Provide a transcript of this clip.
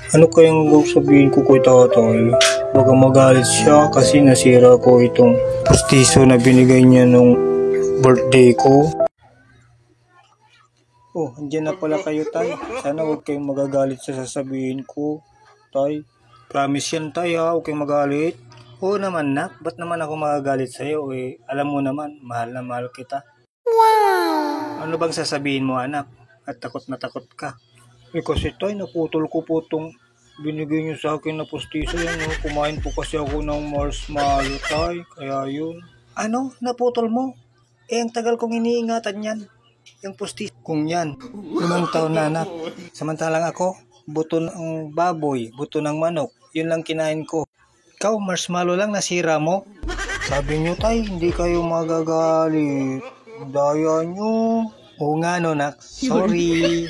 Ano kayang sabihin ko kay tatay? Baka magalit siya kasi nasira ko itong postiso na binigay niya nung birthday ko. Oh, andyan na pala kayo, tay. Sana huwag kayong magagalit sa sasabihin ko, tay. Promise yan, tay, ha? Huwag kayong magalit. Oo naman, nak. Ba't naman ako magagalit sa'yo? Eh, alam mo naman, mahal na mahal kita. Wow! Ano bang sasabihin mo, anak? At takot na takot ka. Eh, kasi tay, naputol ko po itong binigay niyo sa akin na postiso yan. No? Kumain po kasi ako ng marshmallow, tay. Kaya yun. Ano? Naputol mo? Eh, ang tagal kong iniingatan yan. Yung postiso kung yan. 5 taon na, anak. Samantalang ako, buto ng baboy, buto ng manok. Yun lang kinain ko. Ikaw, marshmallow lang nasira mo. Sabi niyo, tay, hindi kayo magagalit. Daya niyo. Oo nga, no, nak. Sorry.